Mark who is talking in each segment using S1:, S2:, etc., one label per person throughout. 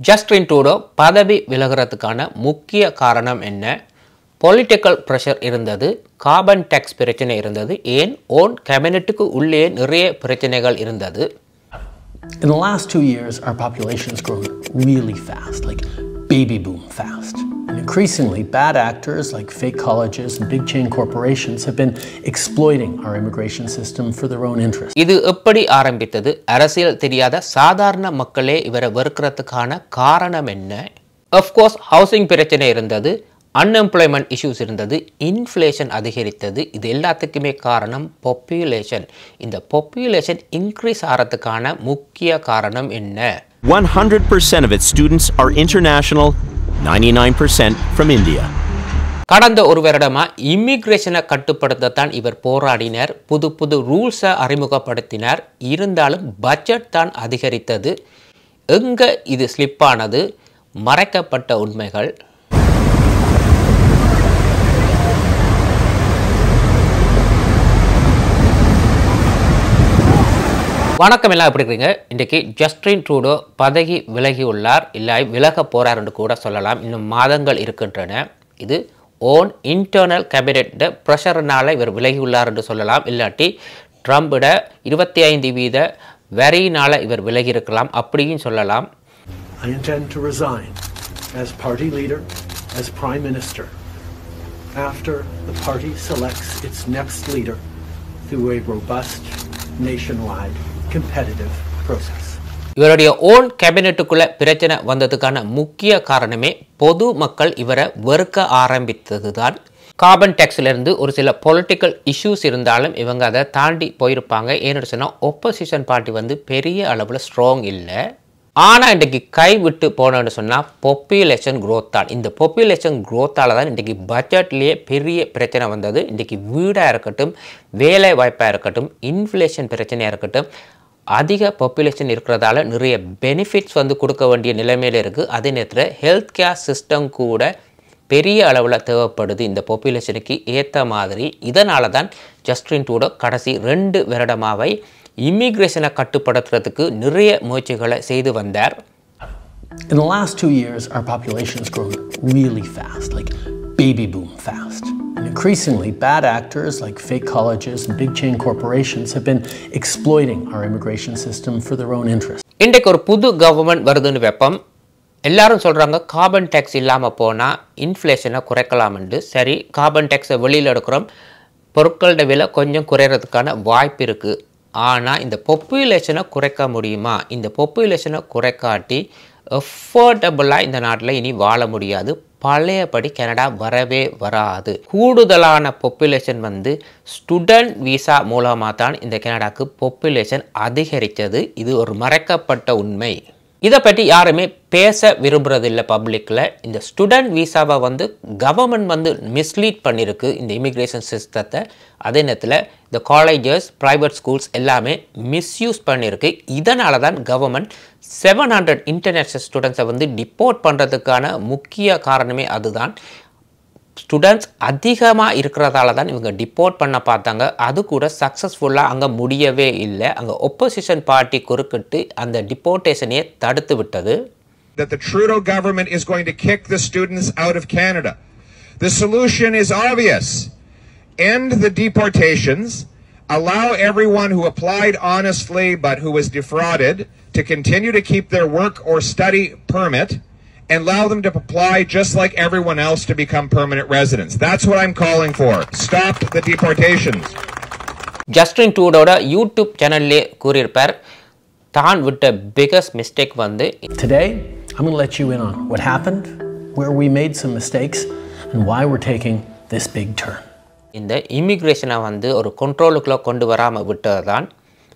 S1: Justin Trudeau பதவி விலகிறதுக்கான முக்கிய காரணம் என்ன? பொலிட்டிக்கல் ப்ரெஷர் இருந்தது, கார்பன் டேக்ஸ் பிரச்சனை இருந்தது, ஏன் ஓன் கேபினெட்டுக்கு உள்ளே நிறைய பிரச்சனைகள் இருந்தது.
S2: In the last 2 years, our population has grown really fast, like baby boom fast. And increasingly, bad actors like fake colleges and big chain corporations have been exploiting our immigration system for their own interests.
S1: இது எப்படி ஆரம்பித்தது? அரசியல் தெரியாத சாதாரண மக்களே இவரை வெறுக்கிறதுக்கான காரணம் என்ன? Of course, ஹவுசிங் பிரச்சனை இருந்தது, அன்எம்ப்ளாய்மெண்ட் இஷ்யூஸ் இருந்தது, இன்ஃப்ளேஷன் அதிகரித்தது. இது எல்லாத்துக்குமே காரணம் பாப்புலேஷன். இந்த பாப்புலேஷன் இன்க்ரீஸ் ஆகிறதுக்கான முக்கிய காரணம் என்ன?
S3: 100% of its students are international, 99% from India.
S1: கடந்த ஒரு வருடமா இமிகிரேஷனை கட்டுப்படுத்தத்தான் இவர் போராடினார், புது புது ரூல்ஸை அறிமுகப்படுத்தினார். இருந்தாலும் பட்ஜெட் தான் அதிகரித்தது. எங்க இது ஸ்லிப்பானது? மறைக்கப்பட்ட உண்மைகள். வணக்கம், எல்லாம் எப்படி இருக்கீங்க? இன்றைக்கு ஜஸ்டின் ட்ரூடோ பதவி விலகி உள்ளார், இல்லை விலக போறார் என்று கூட சொல்லலாம். இன்னும் மாதங்கள் இருக்கின்றன. இது ஓன் இன்டர்னல் கேபினெட் ப்ரெஷர்னால இவர் விலகி உள்ளார் என்று சொல்லலாம். இல்லாட்டி ட்ரம்பிட 25% வரியினால இவர் விலகி இருக்கலாம், அப்படியும் சொல்லலாம்.
S2: I intend to resign as party leader, as prime minister, after the party selects its next leader through a robust, nationwide, competitive process.
S1: இவருடைய ஓன் கேபினெட்டுக்குள்ள பிரச்சனை வந்ததுக்கான முக்கிய காரணமே பொது மக்கள் இவரை வெறுக்க ஆரம்பித்ததுதான். கார்பன் டேக்ஸ்ல இருந்து ஒரு சில பொலிட்டிக்கல் இஷ்யூஸ் இருந்தாலும் இவங்க அதை தாண்டி போயிருப்பாங்க. ஏன்னு சொன்னா ஒப்போசிஷன் பார்ட்டி பெரிய அளவில் ஸ்ட்ராங் இல்லை. ஆனால் இன்றைக்கு கைவிட்டு போனோன்னு சொன்னால் பாப்புலேஷன் க்ரோத் தான். இந்த பாப்புலேஷன் க்ரோத்தால் தான் இன்றைக்கி பட்ஜெட்லேயே பெரிய பிரச்சனை வந்தது. இன்றைக்கி வீடாக இருக்கட்டும், வேலை வாய்ப்பாக இருக்கட்டும், இன்ஃப்ளேஷன் பிரச்சனையாக இருக்கட்டும், அதிக பாப்புலேஷன் இருக்கிறதால நிறைய பெனிஃபிட்ஸ் கொடுக்க வேண்டிய நிலைமையில் இருக்குது. அதே நேரத்தில் ஹெல்த் கேர் சிஸ்டம் கூட பெரிய அளவில் தேவைப்படுது இந்த பாப்புலேஷனுக்கு ஏற்ற மாதிரி. இதனால தான் ஜஸ்டின் ட்ரூடோ கடைசி 2 வருடமாவை இமிகிரேஷனை கட்டுப்படுத்துறதுக்கு நிறைய முயற்சிகளை செய்து வந்தார்.
S2: In the last 2 years, our population has grown really fast, like baby boom fast. And increasingly, bad actors like fake colleges and big chain corporations have been exploiting our immigration system for their own interests.
S1: இன்றைக்கு ஒரு புது government வருதுன்னு வெப்பம். எல்லாரும் சொல்கிறாங்க carbon tax இல்லாமல் போனால் இன்ஃப்ளேஷனை குறைக்கலாம்னு. சரி, கார்பன் டேக்ஸை வெளியில் எடுக்கிறோம், பொருட்களோட விலை கொஞ்சம் குறையிறதுக்கான வாய்ப்பு இருக்குது. ஆனால் இந்த பாப்புலேஷனை குறைக்க முடியுமா? இந்த பாப்புலேஷனை குறைக்காட்டி அஃபோர்டபுளாக இந்த நாட்டில் இனி வாழ முடியாது. பழையபடி கனடா வரவே வராது. கூடுதலான பாப்புலேஷன் ஸ்டூடெண்ட் விசா மூலமாக தான் இந்த கனடாக்கு பாப்புலேஷன் அதிகரித்தது. இது ஒரு மறைக்கப்பட்ட உண்மை. இதை பற்றி யாருமே பேச விரும்புறதில்லை பப்ளிக்கில். இந்த ஸ்டூடெண்ட் விசாவை கவர்மெண்ட் மிஸ்லீட் பண்ணியிருக்கு இந்த இமிக்ரேஷன் சிஸ்டத்தை. அதே நேரத்தில் இந்த காலேஜஸ், ப்ரைவேட் ஸ்கூல்ஸ் எல்லாமே மிஸ்யூஸ் பண்ணியிருக்கு. இதனால தான் கவர்மெண்ட் 700 இன்டர்நேஷ்னல் ஸ்டூடெண்ட்ஸை டிப்போர்ட் பண்ணுறதுக்கான முக்கிய காரணமே அதுதான். ஸ்டூடெண்ட்ஸ் அதிகமாக இருக்கிறதால தான் இவங்க டிப்போர்ட் பண்ண பார்த்தாங்க. அது கூட சக்ஸஸ்ஃபுல்லாக அங்கே முடியவே இல்லை. அங்கே ஒப்போசிஷன் பார்ட்டி குறுக்கிட்டு அந்த டிப்போர்டேஷனையே தடுத்து விட்டது.
S4: That the Trudeau government is going to kick the students out of Canada. The solution is obvious. End the deportations. Allow everyone who applied honestly but who was defrauded to continue to keep their work or study permit, and allow them to apply just like everyone else to become permanent residents. That's what I'm calling for. Stop the deportations.
S1: Justin ட்ரூடோட YouTube சேனல்லே கூறியிருப்பார் தான் விட்ட biggest mistake
S2: Today, I'm going to let you in on what happened, where we made some mistakes, and why we're taking this big turn.
S1: இந்த இமிக்ரேஷனை ஒரு கண்ட்ரோலுக்குள்ளே கொண்டு வராமல் விட்டது தான்.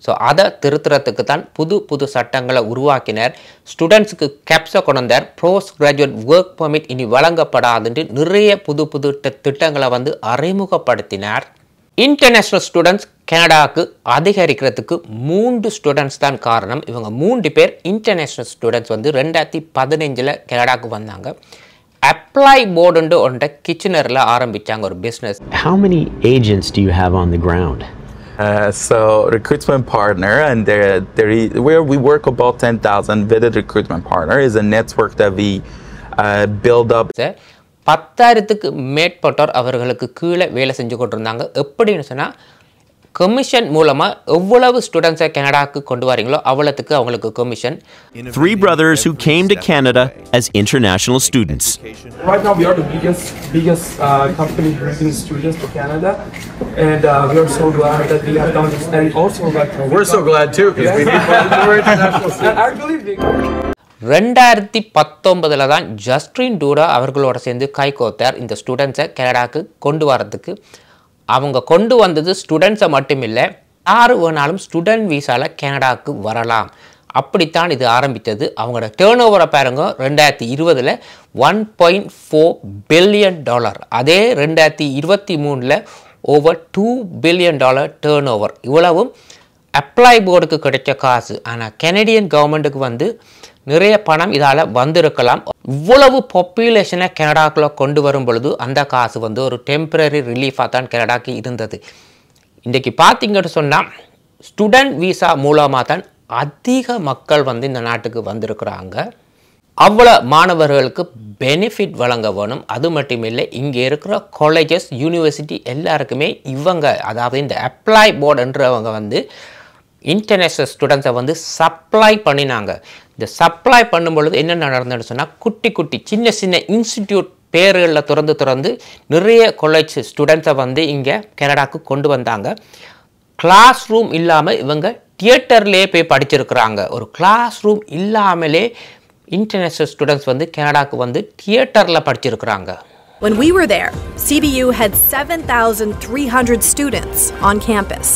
S1: ஸோ அதை திருத்துறதுக்கு தான் புது புது சட்டங்களை உருவாக்கினார். ஸ்டூடெண்ட்ஸுக்கு கேப்ஸை கொண்டு வந்தார். போஸ்ட் கிராஜுவேட் ஒர்க் பெர்மிட் இனி வழங்கப்படாதுன்னு நிறைய புது புது திட்டங்களை அறிமுகப்படுத்தினார். இன்டர்நேஷ்னல் ஸ்டூடெண்ட்ஸ் கனடாவுக்கு அதிகரிக்கிறதுக்கு 3 ஸ்டூடெண்ட்ஸ் தான் காரணம். இவங்க 3 பேர் இன்டர்நேஷ்னல் ஸ்டூடெண்ட்ஸ் 2015 கனடாவுக்கு வந்தாங்க. அப்ளை போர்டுன்னு ஒன்றை கிச்சனரில் ஆரம்பித்தாங்க ஒரு business.
S3: How many agents do you have on the ground?
S5: So recruitment partner, and where we work about 10,000 with a recruitment partner is a network that we build up.
S1: 10,000க்கு மேற்பட்டோர் அவர்களுக்கு கீழே வேலை செஞ்சு கொண்டிருந்தாங்க. எப்படின்னு சொன்னால் கமிஷன் மூலமா எவ்வளவு ஸ்டூடெண்ட்ஸை கனடாக்கு கொண்டு வரீங்களோ அவ்வளவுக்கு அவங்களுக்கு commission.
S3: 3 brothers who came to Canada as international students.
S6: Right now we are the biggest company bringing students to Canada, and we are so glad that we have done this. And also
S7: we're so glad too because we need more international students.
S6: I believe
S1: 2019 தான் Justin Doda அவர்களோட சேர்ந்து கைகோத்தார் இந்த ஸ்டூடெண்ட்ஸை கனடாக்கு கொண்டு வரதுக்கு. அவங்க கொண்டு வந்தது ஸ்டூடெண்ட்ஸை மட்டும் இல்லை, யார் வேணாலும் ஸ்டூடெண்ட் வீசாவில் கனடாவுக்கு வரலாம். அப்படித்தான் இது ஆரம்பித்தது. அவங்களோட டேர்ன் ஓவரை பாருங்க, 2020 $1.4 billion. அதே 2023 over $2 billion டேர்ன் ஓவர். இவ்வளவும் அப்ளை போர்டுக்கு கிடைச்ச காசு. ஆனால் கனடியன் கவர்மெண்ட்டுக்கு வந்து நிறைய பணம் இதால் வந்திருக்கலாம். இவ்வளவு பாப்புலேஷனை கனடாக்குள்ளே கொண்டு வரும் பொழுது அந்த காசு வந்து ஒரு டெம்பரரி ரிலீஃபாக தான் கனடாக்கு இருந்தது. இன்றைக்கி பார்த்தீங்கன்னு சொன்னால் ஸ்டூடெண்ட் வீசா மூலமாக தான் அதிக மக்கள் வந்து இந்த நாட்டுக்கு வந்திருக்கிறாங்க. அவ்வளோ மாணவர்களுக்கு பெனிஃபிட் வழங்க வேணும். அது மட்டும் இல்லை, இங்கே இருக்கிற காலேஜஸ் யூனிவர்சிட்டி எல்லாருக்குமே இவங்க, அதாவது இந்த அப்ளை போர்டுன்றவங்க வந்து இன்டர்நேஷ்னல் ஸ்டூடெண்ட்ஸை வந்து சப்ளை பண்ணினாங்க. இந்த சப்ளை பண்ணும்பொழுது என்ன நடந்ததுன்னு சொன்னால் குட்டி குட்டி சின்ன சின்ன இன்ஸ்டிடியூட் பேர்களில் திறந்து நிறைய காலேஜ் ஸ்டூடெண்ட்ஸை வந்து இங்கே கனடாக்கு கொண்டு வந்தாங்க. கிளாஸ் ரூம் இல்லாமல் இவங்க தியேட்டர்லேயே போய் படிச்சிருக்கிறாங்க. ஒரு கிளாஸ் ரூம் இல்லாமலே இன்டர்நேஷ்னல் ஸ்டூடெண்ட்ஸ் வந்து கனடாக்கு வந்து தியேட்டரில் படிச்சிருக்கிறாங்க.
S8: When we were there, CBU had 7,300 students on campus.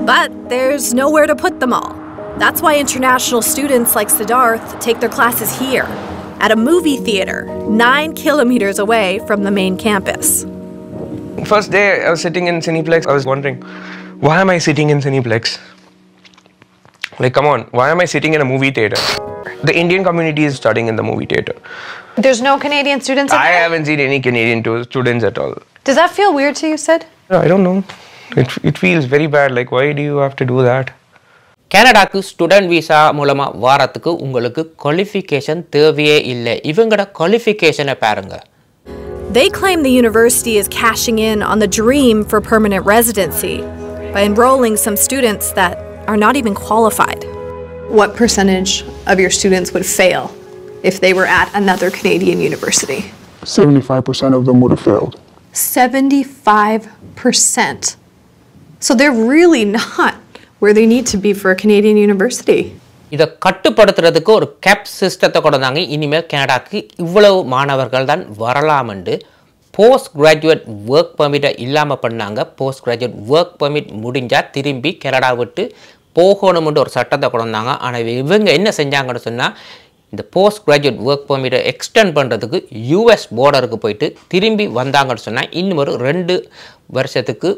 S8: But there's nowhere to put them all. That's why international students like Siddharth take their classes here, at a movie theater 9 kilometers away from the main campus.
S6: first day I was sitting in Cineplex, I was wondering, why am I sitting in Cineplex? Like, come on, why am I sitting in a movie theater? The Indian community is studying in the movie theater.
S9: There's no Canadian students in
S6: I
S9: there?
S6: haven't seen any Canadian students at all.
S9: Does that feel weird to you, Sid?
S6: I don't know. It feels very bad. Like, why do you have to do that?
S1: கனடாக்கு student visa மூலமாக வாரத்துக்கு உங்களுக்கு qualification தேவையே இல்லை. இவங்களோட குவாலிஃபிகேஷனை பாருங்க.
S8: They claim the university is cashing in on the dream for permanent residency by enrolling some students that are not even qualified.
S9: What percentage of your students would fail if they were at another Canadian university?
S10: 75% of them would have failed.
S9: 75%. So they're really not where they need to be for a Canadian university.
S1: இதை கட்டுப்படுத்துறதுக்கு ஒரு gap சிஸ்டத்தை கொண்டாங்க. இனிமேல் கனடாக்கு இவ்வளவு மாணவர்கள் தான் வரலாம்னு போஸ்ட் கிராஜுவேட் ஒர்க் பர்மிட்டை இல்லாமல் பண்ணாங்க. போஸ்ட் கிராஜுவேட் ஒர்க் பர்மிட் முடிஞ்சால் திரும்பி கனடா விட்டு போகணும்னு ஒரு சட்டத்தை கொண்டாங்க. ஆனால் இவங்க என்ன செஞ்சாங்கன்னு சொன்னால் இந்த போஸ்ட் கிராஜுவேட் ஒர்க் பர்மிட்டை எக்ஸ்டெண்ட் பண்ணுறதுக்கு யூஎஸ் பார்டருக்கு போயிட்டு திரும்பி வந்தாங்கன்னு சொன்னால் இன்னும் ஒரு 2 வருஷத்துக்கு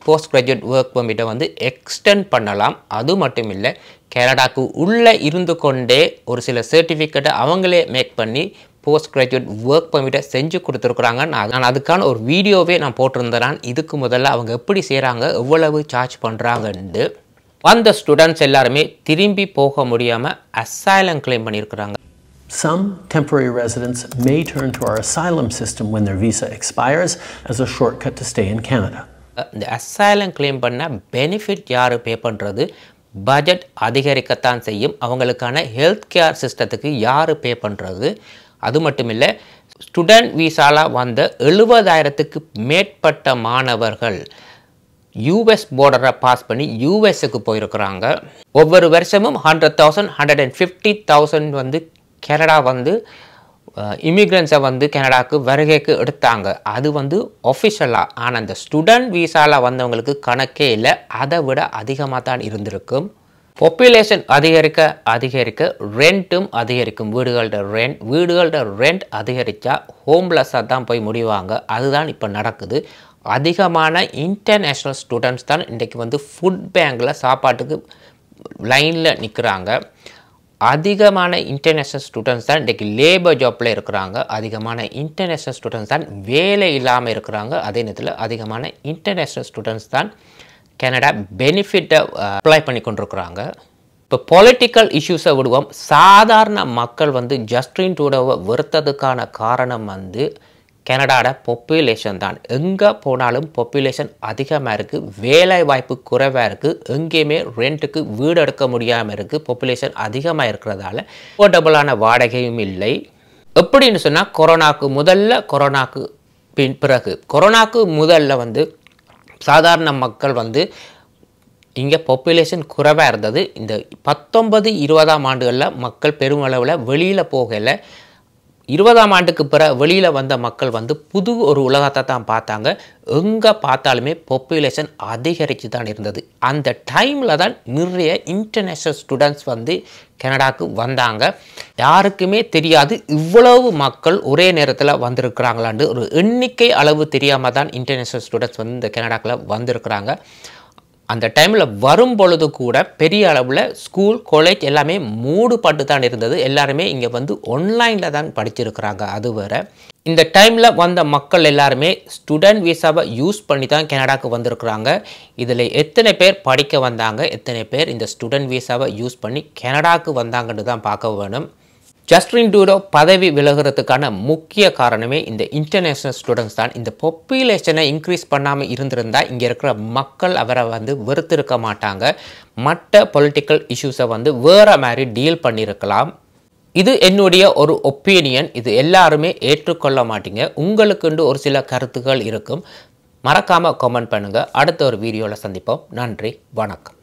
S1: போஸ்ட் கிராஜுவேட் ஒர்க் பர்மிட்டை வந்து எக்ஸ்டெண்ட் பண்ணலாம். அது மட்டும் இல்லை, கனடாக்கு உள்ளே இருந்து கொண்டே ஒரு சில சர்டிஃபிகேட்டை அவங்களே மேக் பண்ணி போஸ்ட் கிராஜுவேட் ஒர்க் பர்மிட்டை செஞ்சு கொடுத்துருக்குறாங்க. நான் அதுக்கான ஒரு வீடியோவே நான் போட்டிருந்தேன். இதுக்கு முதல்ல அவங்க எப்படி செய்கிறாங்க, எவ்வளவு சார்ஜ் பண்ணுறாங்கன்னு. வந்த ஸ்டூடெண்ட்ஸ் எல்லாருமே திரும்பி போக முடியாமல் அசைலம் கிளைம் பண்ணியிருக்கிறாங்க.
S2: Some temporary residents may turn to our asylum system when their visa expires as a shortcut to stay in Canada.
S1: இந்த அசைலம் கிளைம் பண்ண பெனிஃபிட் யார் பே பண்ணுறது? பட்ஜெட் அதிகரிக்கத்தான் செய்யும். அவங்களுக்கான ஹெல்த் கேர் சிஸ்டத்துக்கு யார் பே பண்ணுறது? அது மட்டும் இல்லை, ஸ்டூடெண்ட் வீசாவில் வந்த 70,000க்கு மேற்பட்ட மாணவர்கள் யூஎஸ் பார்டரை பாஸ் பண்ணி யூஎஸ்க்கு போயிருக்கிறாங்க. ஒவ்வொரு வருஷமும் 100,000 150,000 வந்து கனடா வந்து இமிக்ரெண்ட்ஸை வந்து கனடாவுக்கு வருகைக்கு எடுத்தாங்க. அது வந்து ஒஃபிஷியலாக. ஆனால் அந்த ஸ்டூடெண்ட் வீசாவில் வந்தவங்களுக்கு கணக்கே இல்லை, அதை விட அதிகமாக தான் இருந்திருக்கும். பாப்புலேஷன் அதிகரிக்க ரெண்ட்டும் அதிகரிக்கும். வீடுகளோட ரெண்ட் அதிகரித்தா ஹோம்லெஸ்ஸாக தான் போய் முடிவாங்க. அதுதான் இப்போ நடக்குது. அதிகமான இன்டர்நேஷ்னல் ஸ்டூடெண்ட்ஸ் தான் இன்றைக்கி வந்து ஃபுட் பேங்கில் சாப்பாட்டுக்கு லைனில் நிற்கிறாங்க. அதிகமான இன்டர்நேஷ்னல் ஸ்டூடெண்ட்ஸ் தான் இன்றைக்கி லேபர் ஜாப்பில் இருக்கிறாங்க. அதிகமான இன்டர்நேஷ்னல் ஸ்டூடெண்ட்ஸ் தான் வேலை இல்லாமல் இருக்கிறாங்க. அதே நேரத்தில் அதிகமான இன்டர்நேஷ்னல் ஸ்டூடெண்ட்ஸ் தான் கனடா பெனிஃபிட்டை அப்ளை பண்ணி கொண்டிருக்கிறாங்க. இப்போ பொலிட்டிக்கல் இஷ்யூஸை விடுவோம். சாதாரண மக்கள் வந்து ஜஸ்டின் ட்ரூடோவை வெறுத்ததுக்கான காரணம் வந்து கனடாவோட பாப்புலேஷன் தான். எங்கே போனாலும் பாப்புலேஷன் அதிகமாக இருக்குது, வேலை வாய்ப்பு குறைவாக இருக்குது, எங்கேயுமே ரெண்ட்டுக்கு வீடு எடுக்க முடியாமல் இருக்குது. பாப்புலேஷன் அதிகமாக இருக்கிறதால அஃபோர்டபுளான வாடகையும் இல்லை. எப்படின்னு சொன்னால் கொரோனாக்கு பிறகு கொரோனாக்கு முதல்ல வந்து சாதாரண மக்கள் வந்து இங்கே பாப்புலேஷன் குறைவாக இருந்தது. இந்த 19-20ஆம் ஆண்டுகளில் மக்கள் பெருமளவில் வெளியில் போகலை. 20ஆம் ஆண்டுக்கு பிறகு வெளியில் வந்த மக்கள் வந்து புது ஒரு உலகத்தை தான் பார்த்தாங்க. எங்கே பார்த்தாலுமே பாப்புலேஷன் அதிகரித்து தான் இருந்தது. அந்த டைமில் தான் நிறைய இன்டர்நேஷ்னல் ஸ்டூடெண்ட்ஸ் வந்து கனடாவுக்கு வந்தாங்க. யாருக்குமே தெரியாது இவ்வளவு மக்கள் ஒரே நேரத்தில் வந்திருக்கிறாங்களான்னு. ஒரு எண்ணிக்கை அளவு தெரியாமல் தான் இன்டர்நேஷ்னல் ஸ்டூடெண்ட்ஸ் வந்து இந்த கனடாக்குள்ளே வந்திருக்கிறாங்க. அந்த டைமில் வரும் பொழுது கூட பெரிய அளவில் ஸ்கூல் காலேஜ் எல்லாமே மூடுபட்டு தான் இருந்தது. எல்லாருமே இங்கே வந்து ஆன்லைனில் தான் படிச்சிருக்கிறாங்க. அது வேறு. இந்த டைமில் வந்த மக்கள் எல்லாருமே ஸ்டூடெண்ட் விசாவை யூஸ் பண்ணி தான் கனடாவுக்கு வந்திருக்கிறாங்க. இதில் எத்தனை பேர் படிக்க வந்தாங்க, எத்தனை பேர் இந்த ஸ்டூடெண்ட் விசாவை யூஸ் பண்ணி கனடாவுக்கு வந்தாங்கன்னு தான் பார்க்க வேணும். ஜஸ்டின் ட்ரூடோ பதவி விலகிறதுக்கான முக்கிய காரணமே இந்த இன்டர்நேஷ்னல் ஸ்டூடெண்ட்ஸ் தான். இந்த பாப்புலேஷனை இன்க்ரீஸ் பண்ணாமல் இருந்திருந்தால் இங்கே இருக்கிற மக்கள் அவரை வந்து வெறுத்திருக்க மாட்டாங்க. மற்ற பொலிட்டிக்கல் இஷ்யூஸை வந்து வேறு மாதிரி டீல் பண்ணியிருக்கலாம். இது என்னுடைய ஒரு ஒப்பீனியன். இது எல்லாருமே ஏற்றுக்கொள்ள மாட்டீங்க. உங்களுக்குண்டு ஒரு சில கருத்துக்கள் இருக்கும். மறக்காமல் கமெண்ட் பண்ணுங்கள். அடுத்த ஒரு வீடியோவில் சந்திப்போம். நன்றி, வணக்கம்.